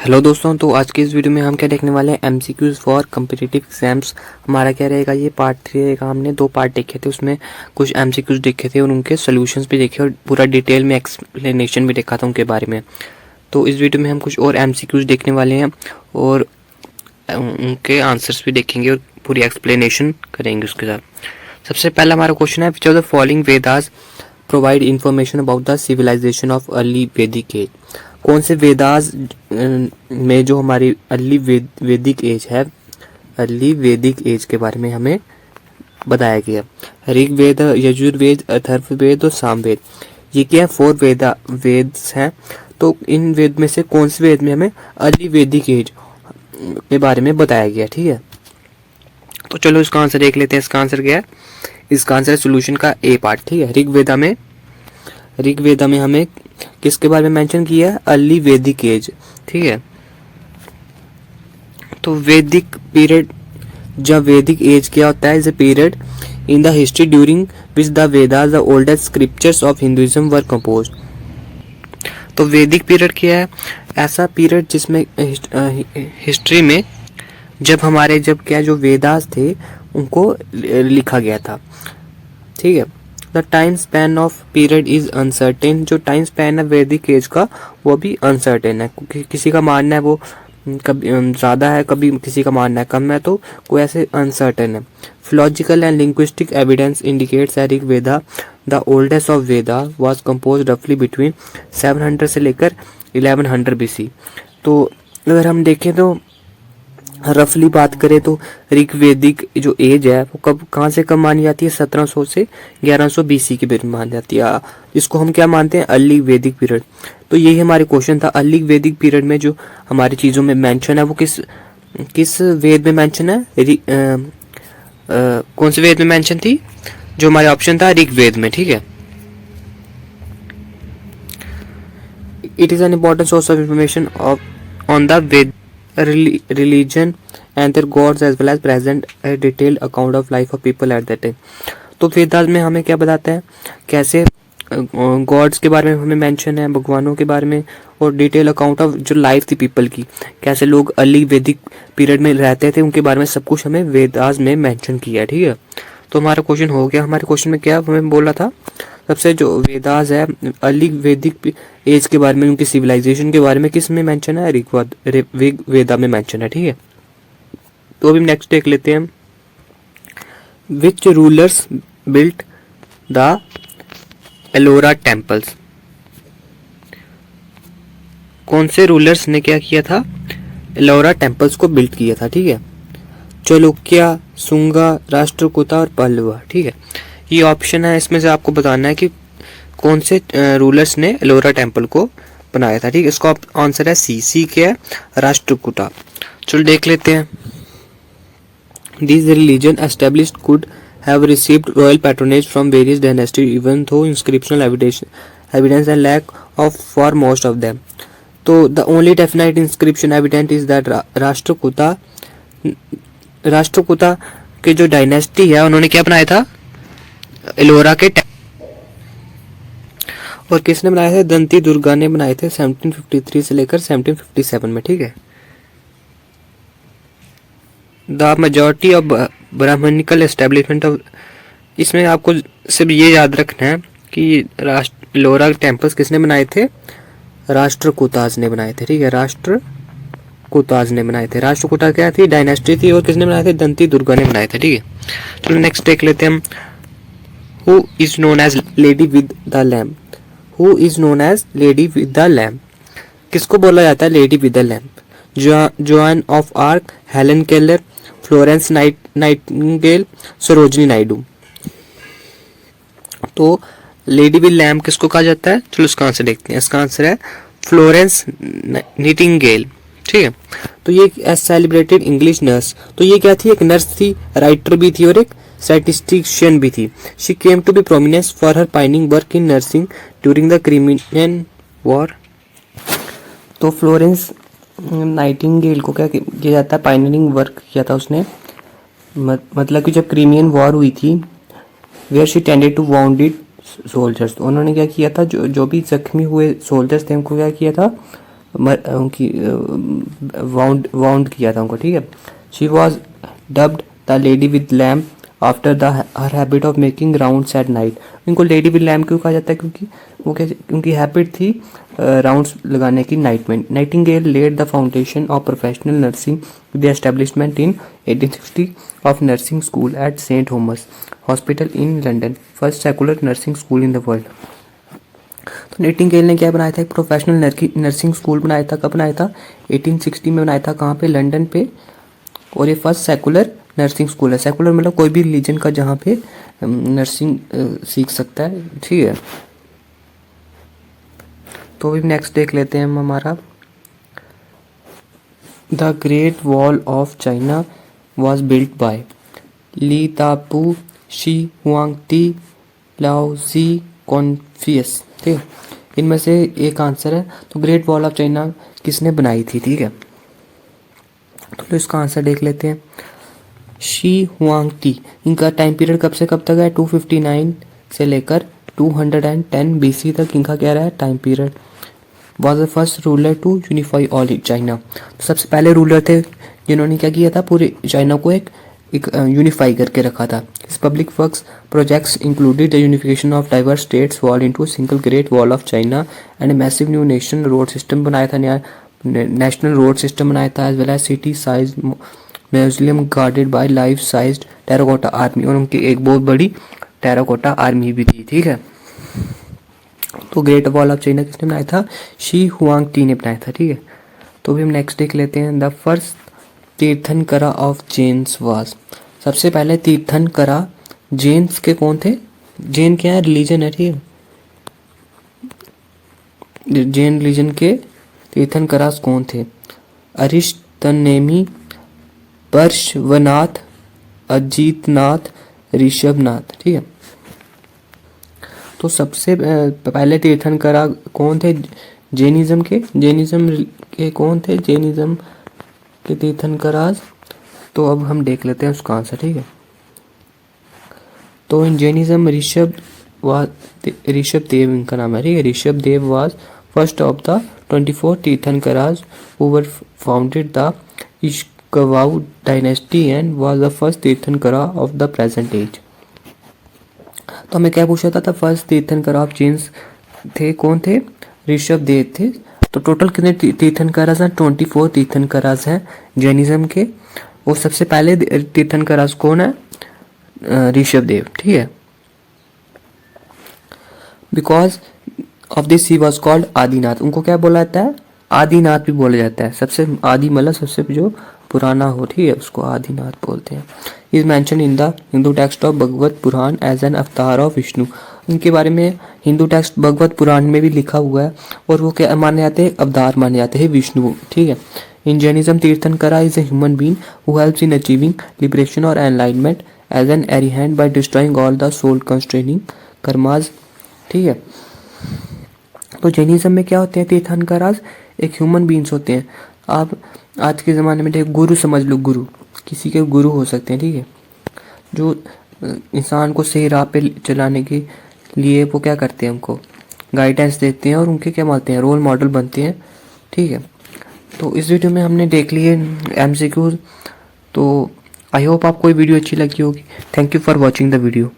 Hello दोस्तों, तो आज के इस वीडियो में हम क्या देखने वाले हैं, एमसीक्यूज फॉर कम्पिटिटिव एग्जाम्स। हमारा क्या रहेगा, ये पार्ट 3 रहेगा। हमने 2 पार्ट देखे थे, उसमें कुछ एमसीक्यूज देखे थे और उनके सॉल्यूशंस भी देखे और पूरा डिटेल में एक्सप्लेनेशन भी देखा था उनके बारे में। तो इस वीडियो में हम कुछ और एमसीक्यूज देखने वाले हैं और उनके आंसर्स भी देखेंगे और पूरी एक्सप्लेनेशन करेंगे उसके साथ। सबसे पहला हमारा क्वेश्चन है, which of the following Vedas provide information about the civilisation of early Vedic age. कौन से वेदास में जो हमारी अर्ली वैदिक एज है, अर्ली वैदिक एज के बारे में हमें बताया गया। ऋग्वेद, यजुर्वेद, अथर्ववेद और सामवेद, ये क्या है, 4 वेद्स हैं। तो इन वेद में से कौन से वेद में हमें अर्ली वैदिक एज के बारे में बताया गया। ठीक है, तो चलो इसका आंसर देख लेते हैं। इसका आंसर क्या है, इसका आंसर सोल्यूशन का ए पार्ट। ठीक है, ऋग्वेदा में हमें किसके बारे में मेंशन किया है, अर्ली वैदिक एज। ठीक है, तो वैदिक पीरियड, जब वैदिक एज क्या होता है, is a period in the history during which the Vedas the oldest scriptures of Hinduism were composed. तो वैदिक पीरियड क्या है, ऐसा पीरियड जिसमें हिस्ट्री में जब जो वेदास थे उनको लिखा गया था। ठीक है, the time span of period is uncertain. जो टाइम स्पैन है वैदिक एज का वो भी अनसर्टेन है, क्योंकि किसी का मानना है वो कभी ज़्यादा है, कभी किसी का मानना है कम है, तो कोई ऐसे अनसर्टेन है। Philological and linguistic evidence indicates that Rigveda, the oldest of Veda, was composed रफली बिटवीन 700 से लेकर 1100 BC। तो अगर हम देखें तो रफली बात करें तो ऋग्वेदिक जो एज है वो कहाँ से कब मानी जाती है, 1700 से 1100 BC के बीच में मानी जाती है, जिसको हम क्या मानते हैं, अर्ली वैदिक पीरियड। तो यही हमारे क्वेश्चन था, अर्ली वैदिक पीरियड में जो हमारी चीज़ों में मेंशन है वो किस वेद में मेंशन है, कौन से वेद में मेंशन थी, जो हमारा ऑप्शन था ऋग्वेद में। ठीक है, it is an important source of information on the Veda religion and their gods as well as present a detailed account of life of people at that time। तो वेदास में हमें क्या बताता है, कैसे गॉड्स के बारे में हमें मेंशन है, भगवानों के बारे में, और डिटेल अकाउंट ऑफ जो लाइफ थी पीपल की, कैसे लोग अर्ली वैदिक पीरियड में रहते थे, उनके बारे में सब कुछ हमें वेदास में मेंशन किया। ठीक है, तो हमारा क्वेश्चन हो गया। हमारे क्वेश्चन में क्या हमें बोला था, सबसे जो वेदास है अर्ली वैदिक एज के बारे में, उनकी सिविलाइजेशन के बारे में किस में मेंशन है, ऋग्वेदा में मेंशन है। ठीक है, तो अभी नेक्स्ट देख लेते हैं। Which rulers built the Ellora temples. कौन से रूलर्स ने क्या किया था, एलोरा टेम्पल्स को बिल्ट किया था। ठीक है, चालुक्य, शुंगा, राष्ट्रकूटा और पल्लव। ठीक है, ये ऑप्शन है, इसमें से आपको बताना है कि कौन से रूलर्स ने एलोरा टेम्पल को बनाया था। ठीक है, इसका आंसर है सी क्या है, राष्ट्रकूटा। चलो देख लेते हैं। This religion established could have received royal patronage from various dynasty even though inscriptional evidence and lack of for most of them. तो the only definite inscription evident is that Rashtrakuta के जो डायनेस्टी है उन्होंने क्या बनाया था, एलोरा के, और किसने बनाए थे, दंती दुर्गा ने बनाए थे 1753 से लेकर 1757 में। ठीक है, the majority of brahmanical establishment of, इसमें आपको सिर्फ ये याद रखना है कि एलोरा टेम्पल्स किसने बनाए थे, राष्ट्रकूटास ने बनाए थे। ठीक है, राष्ट्रकूटास ने बनाए थे। राष्ट्रकूटा क्या थी, डायनेस्टी थी, और किसने बनाए थे, दंती दुर्गा ने बनाए थे। ठीक है, चलो नेक्स्ट देख लेते हैं हम। Who is known as Lady with the Lamb? Who is known as Lady with the Lamb? किसको बोला जाता है lady with the lamp? Joan of Arc, Helen Keller, Florence Nightingale, Sarojini Naidu. तो लेडी विद लैम्प किसको कहा जाता है, चलो इसका आंसर देखते हैं। इसका आंसर है फ्लोरेंस नाइटिंगेल। ठीक है, तो ये सेलिब्रेटेड इंग्लिश नर्स, तो ये क्या थी, एक नर्स थी, राइटर भी थी और एक स्टैटिस्टिशियन भी थी। She came to be prominence for her pioneering work in nursing during the Crimean war. तो फ्लोरेंस नाइटिंगेल को क्या किया जाता है, पाइनिंग वर्क किया था उसने, मतलब कि जब क्रिमियन वॉर हुई थी, where she tended to wounded soldiers, तो उन्होंने क्या किया था, जो भी जख्मी हुए सोल्जर्स थे उनको क्या किया था, उनकी वाउंड किया था उनको, ठीक है। She was dubbed the lady with lamp after the her habit of making rounds at night. इनको लेडी विद लैम्प क्यों कहा जाता है? क्योंकि वो कैसे, उनकी हैबिट थी राउंड्स लगाने की नाइट में। Nightingale led the foundation of professional nursing with the establishment in 1860 of nursing school at Saint Thomas hospital in London, first secular nursing school in the world. तो नाइटिंगेल ने क्या बनाया था? एक प्रोफेशनल नर्सिंग स्कूल बनाया था। कब बनाया था? 1860 में बनाया था। कहाँ पे? लंदन पे। और ये फर्स्ट सेकुलर नर्सिंग स्कूल है। सेकुलर मतलब कोई भी रिलीजन का जहाँ पे नर्सिंग सीख सकता है, ठीक है। तो अभी नेक्स्ट देख लेते हैं हम हमारा, the great wall of China was built by Li Taipo Shi Huangdi Laozi Confucius, ठीक है। इनमें से एक आंसर है। तो ग्रेट वॉल ऑफ चाइना किसने बनाई थी, ठीक है। तो इसका आंसर देख लेते हैं। शी हुआंगती, इनका टाइम पीरियड कब से कब तक है? 259 से लेकर 210 BC तक इनका क्या रहा है time period. Was the first ruler to unify all China, तो सबसे पहले रूलर थे जिन्होंने क्या किया था? पूरे चाइना को एक यूनिफाई करके रखा था। इस public works projects included the unification of diverse states wall into single great wall of China and massive new national road system बनाया था, नया नेशनल रोड सिस्टम बनाया था, as well as city size museum guarded by life sized terracotta army, और उनकी एक बहुत बड़ी टेराकोटा आर्मी भी थी, ठीक है। तो ग्रेट वॉल ऑफ चाइना किसने बनाया था? शी हुआंगटी ने बनाया था, ठीक है। तो भी हम नेक्स्ट देख लेते हैं। The first tirthankara of Jains was, सबसे पहले तीर्थंकरा जेन्स के कौन थे? जैन क्या है? रिलीजन है, ठीक है। जैन रिलीजन के तीर्थंकरास कौन थे? अरिष्टनेमी, पार्श्वनाथ, अजीतनाथ, ऋषभनाथ, ठीक है। तो सबसे पहले तीर्थंकरा कौन थे जैनिज्म के? जैनिज्म के कौन थे? जैनिज्म के तीर्थंकराज। तो अब हम देख लेते हैं उसका आंसर, ठीक है। तो इन जैनिज्म ऋषभ देव इनका नाम है, ठीक है। Rishabh Dev was first of the 24 tirthankaras who were founded the Ikshvaku dynasty and was the first tirthankara of the present age. तो हमें क्या पूछा था? फर्स्ट तीर्थंकरा ऑफ जेन्स थे कौन थे? ऋषभ देव थे। तो टोटल कितने तीर्थंकराज हैं? 24 तीर्थंकराज हैं जैनिज्म के। और सबसे पहले तीर्थंकराज कौन है? ऋषभ देव, ठीक है। Because of this he was called Adinath, उनको क्या बोला जाता है? आदिनाथ भी बोला जाता है। सबसे आदि मतलब सबसे जो पुराना हो, ठीक है, उसको आदिनाथ बोलते हैं। Is mentioned in the Hindu text of Bhagavata Purana as an avatar of Vishnu, इनके बारे में हिंदू टेक्स्ट भगवत पुराण में भी लिखा हुआ है, और वो क्या माने जाते हैं? अवतार माने जाते हैं विष्णु, ठीक है। In Jainism tirthankara is a human being who helps in achieving liberation और enlightenment as an arihant by destroying all the soul constraining karmas, ठीक है। तो जैनिज्म में क्या होते हैं तीर्थंकराज? एक ह्यूमन बीइंग्स होते हैं। आप आज के ज़माने में देखो, गुरु समझ लो, गुरु किसी के गुरु हो सकते हैं, ठीक है, जो इंसान को सही राह पे चलाने के लिए वो क्या करते हैं? उनको गाइडेंस देते हैं और उनके क्या मानते हैं? रोल मॉडल बनते हैं, ठीक है। तो इस वीडियो में हमने देख लिए MCQ। तो आई होप आपको ये वीडियो अच्छी लगी होगी। Thank you for watching the video.